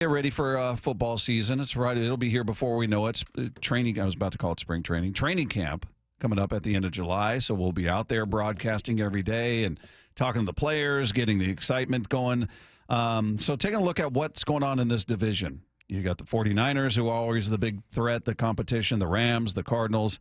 Get ready for football season. It's right. It'll be here before we know it. Training. I was about to call it spring training. Training camp coming up at the end of July. So we'll be out there broadcasting every day and talking to the players, getting the excitement going. So taking a look at what's going on in this division. You got the 49ers, who are always the big threat, the competition, the Rams, the Cardinals.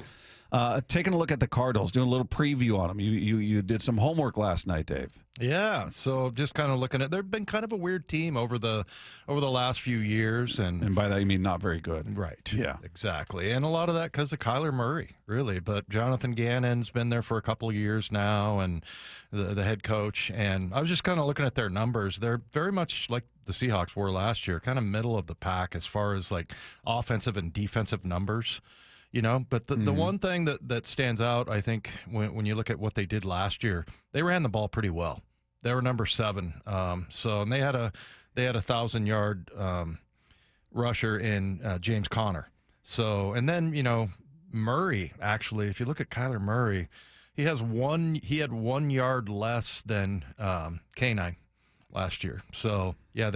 Taking a look at the Cardinals, doing a little preview on them. You did some homework last night, Dave. Yeah, so just kind of looking at, they've been kind of a weird team over the last few years, and by that you mean not very good. Right. Yeah. Exactly. And a lot of that because of Kyler Murray, really. But Jonathan Gannon's been there for a couple of years now, and the head coach. And I was just kind of looking at their numbers. They're very much like the Seahawks were last year, kind of middle of the pack as far as like offensive and defensive numbers. You know, but the one thing that stands out, I think, when you look at what they did last year, they ran the ball pretty well. They were number 7. And they had a 1,000-yard rusher in James Conner. So, and then, you know, Murray, actually, if you look at Kyler Murray, he had 1 yard less than K9 last year. So, yeah,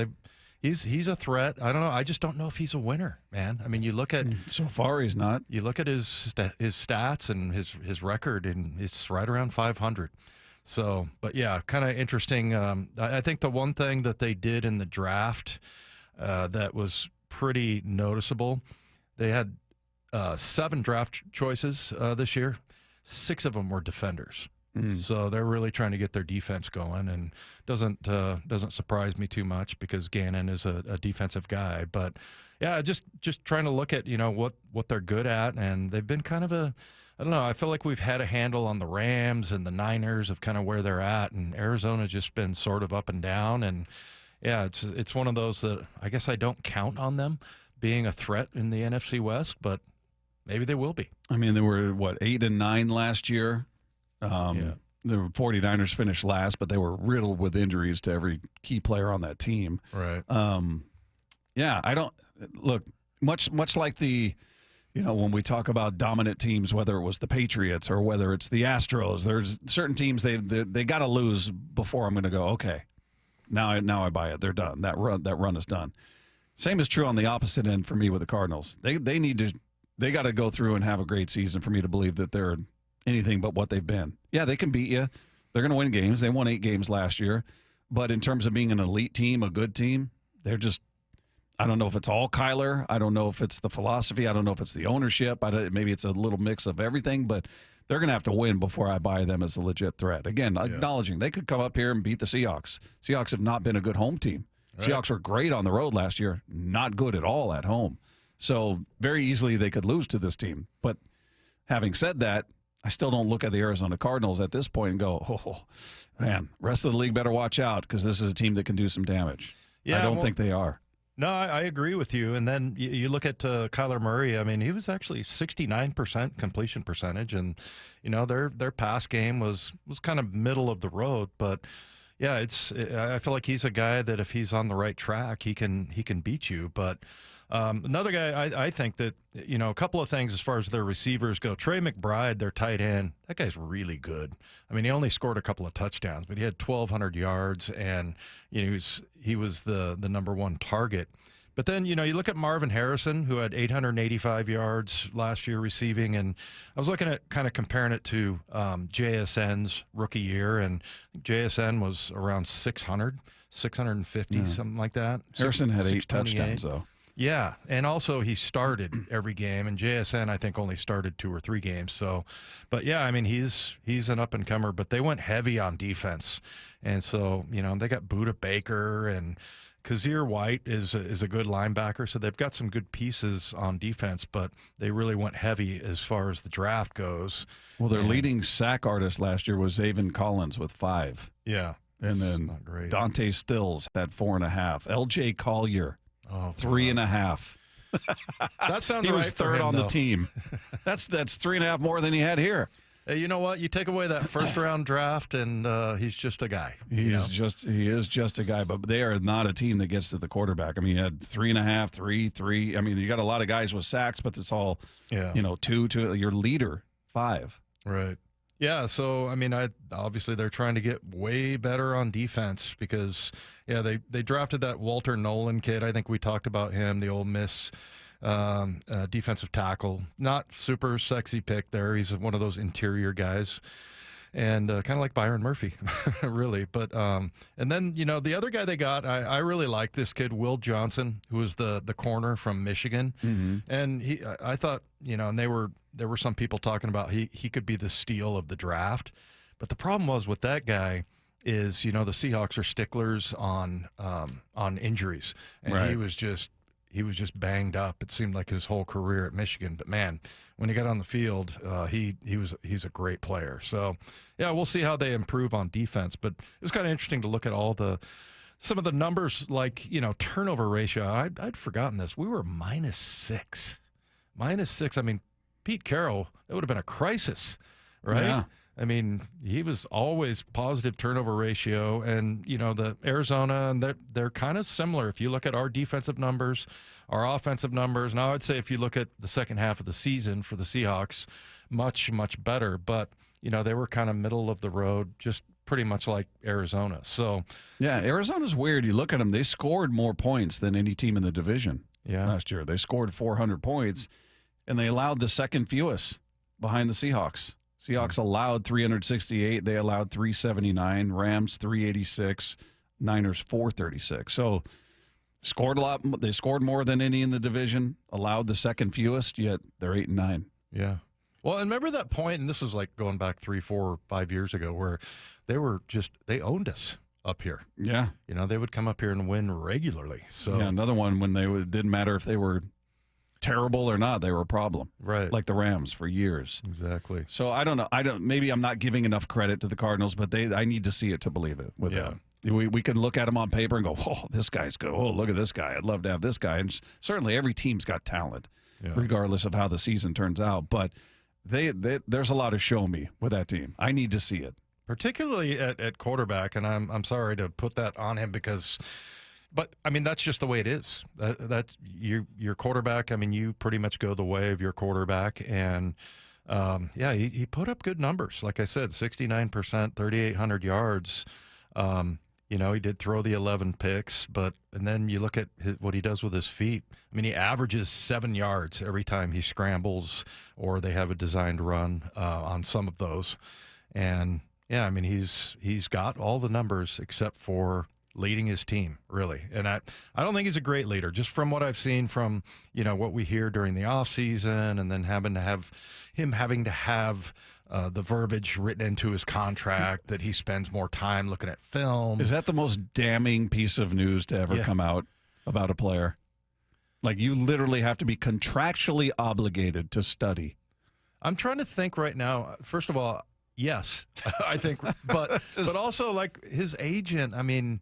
He's a threat. I don't know. I just don't know if he's a winner, man. I mean, you look at so far he's not. You look at his stats and his record, and it's right around 500. So, but yeah, kind of interesting. I think the one thing that they did in the draft that was pretty noticeable, they had 7 draft choices this year. 6 of them were defenders. So they're really trying to get their defense going, and doesn't surprise me too much because Gannon is a defensive guy. But yeah, just trying to look at, you know, what they're good at, and they've been kind of I don't know. I feel like we've had a handle on the Rams and the Niners of kind of where they're at, and Arizona's just been sort of up and down. And yeah, it's one of those that I guess I don't count on them being a threat in the NFC West, but maybe they will be. I mean, they were 8-9 last year. The 49ers finished last, but they were riddled with injuries to every key player on that team. Right. Yeah, I don't look much like the, you know, when we talk about dominant teams, whether it was the Patriots or whether it's the Astros, there's certain teams they got to lose before I'm going to go, okay, now I buy it. They're done. That run is done. Same is true on the opposite end for me with the Cardinals. They got to go through and have a great season for me to believe that they're anything but what they've been. Yeah, they can beat you. They're going to win games. They won 8 games last year. But in terms of being an elite team, a good team, they're just, I don't know if it's all Kyler. I don't know if it's the philosophy. I don't know if it's the ownership. Maybe it's a little mix of everything. But they're going to have to win before I buy them as a legit threat. Again, acknowledging they could come up here and beat the Seahawks. Seahawks have not been a good home team. Right. Seahawks were great on the road last year. Not good at all at home. So very easily they could lose to this team. But having said that, I still don't look at the Arizona Cardinals at this point and go, oh, man, rest of the league better watch out because this is a team that can do some damage. Yeah, I don't think they are. No, I agree with you. And then you look at Kyler Murray. I mean, he was actually 69% completion percentage, and you know their pass game was kind of middle of the road. But yeah, I feel like he's a guy that if he's on the right track, he can beat you. But another guy, I think that, you know, a couple of things as far as their receivers go. Trey McBride, their tight end, that guy's really good. I mean, he only scored a couple of touchdowns, but he had 1,200 yards, and you know he was the number 1 target. But then, you know, you look at Marvin Harrison, who had 885 yards last year receiving, and I was looking at kind of comparing it to JSN's rookie year, and JSN was around 650, something like that. Harrison had 8 touchdowns, though. Yeah, and also he started every game, and JSN I think only started 2 or 3 games. So, but yeah, I mean he's an up and comer, but they went heavy on defense, and so you know they got Budda Baker and Kazir White is a good linebacker, so they've got some good pieces on defense, but they really went heavy as far as the draft goes. Well, their leading sack artist last year was Zaven Collins with 5. Yeah, and then Dante Stills had 4.5. L.J. Collier. 3.5. That sounds he right. was third on the team. That's 3.5 more than he had here. Hey, you know what? You take away that first round draft, and he's just a guy. He is just a guy. But they are not a team that gets to the quarterback. I mean, you had 3.5, 3. I mean, you got a lot of guys with sacks, but it's all 2. Your leader 5. Right. Yeah, so I mean, obviously they're trying to get way better on defense because they drafted that Walter Nolan kid. I think we talked about him, the Ole Miss defensive tackle. Not super sexy pick there. He's one of those interior guys. And kind of like Byron Murphy, really. But and then the other guy they got, I really like this kid, Will Johnson, who was the corner from Michigan, and I thought and there were some people talking about he could be the steal of the draft, but the problem was with that guy is the Seahawks are sticklers on injuries, and Right. he was just banged up. It seemed like his whole career at Michigan. But man, when he got on the field, he's a great player. So yeah, we'll see how they improve on defense. But it was kind of interesting to look at some of the numbers, like turnover ratio. I'd forgotten this. We were -6. -6. I mean, Pete Carroll, it would have been a crisis, right? Yeah. I mean, he was always positive turnover ratio, and the Arizona, and they're kind of similar. If you look at our defensive numbers, our offensive numbers, now I'd say if you look at the second half of the season for the Seahawks, much better. But they were kind of middle of the road, just pretty much like Arizona. So Yeah, Arizona's weird. You look at them; they scored more points than any team in the division last year. They scored 400 points, and they allowed the second fewest behind the Seahawks. Seahawks allowed 368. They allowed 379. Rams 386. Niners 436. So scored a lot. They scored more than any in the division. Allowed the second fewest. Yet they're 8-9. Yeah. Well, and remember that point, and this was like going back 3, 4, 5 years ago, where they owned us up here. Yeah. They would come up here and win regularly. So Yeah. Another one when didn't matter if they were terrible or not, they were a problem. Right. Like the Rams for years. Exactly. So I don't know. Maybe I'm not giving enough credit to the Cardinals, but I need to see it to believe it with them. We can look at them on paper and go, oh, this guy's good. Oh, look at this guy. I'd love to have this guy. And certainly every team's got talent, regardless of how the season turns out. But there's a lot of show me with that team. I need to see it. Particularly at quarterback, and I'm sorry to put that on him but I mean that's just the way it is. That your quarterback. I mean you pretty much go the way of your quarterback, and he put up good numbers. Like I said, 69%, 3,800 yards. He did throw the 11 picks, and then you look at what he does with his feet. I mean, he averages 7 yards every time he scrambles, or they have a designed run on some of those, and. Yeah, I mean, he's got all the numbers except for leading his team, really. And I don't think he's a great leader, just from what I've seen from, what we hear during the offseason, and then having to have the verbiage written into his contract that he spends more time looking at film. Is that the most damning piece of news to ever come out about a player? Like, you literally have to be contractually obligated to study. I'm trying to think right now. First of all, yes, I think, but also like his agent. I mean,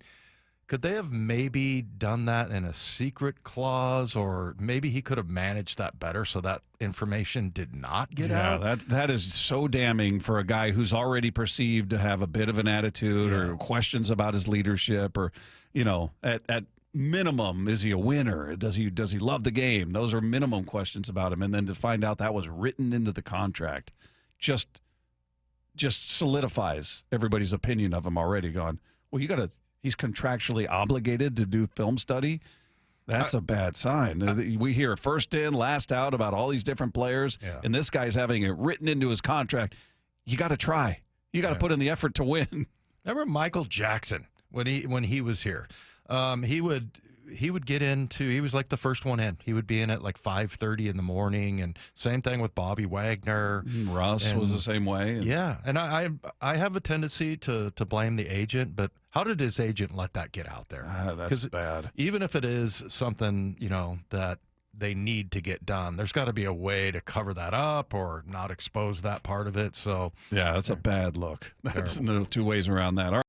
could they have maybe done that in a secret clause, or maybe he could have managed that better so that information did not get out? Yeah, that is so damning for a guy who's already perceived to have a bit of an attitude or questions about his leadership, or at minimum, is he a winner? Does he love the game? Those are minimum questions about him, and then to find out that was written into the contract, just solidifies everybody's opinion of him already. Gone. Well, he's contractually obligated to do film study. That's a bad sign. We hear first in, last out about all these different players, and this guy's having it written into his contract. You got to try. You got to put in the effort to win. Remember Michael Jackson when he was here? He would get into. He was like the first one in. He would be in at like 5:30 in the morning, and same thing with Bobby Wagner. Russ was the same way. And I have a tendency to blame the agent, but how did his agent let that get out there? That's bad. Even if it is something that they need to get done, there's got to be a way to cover that up or not expose that part of it. So yeah, that's a bad look. That's no two ways around that.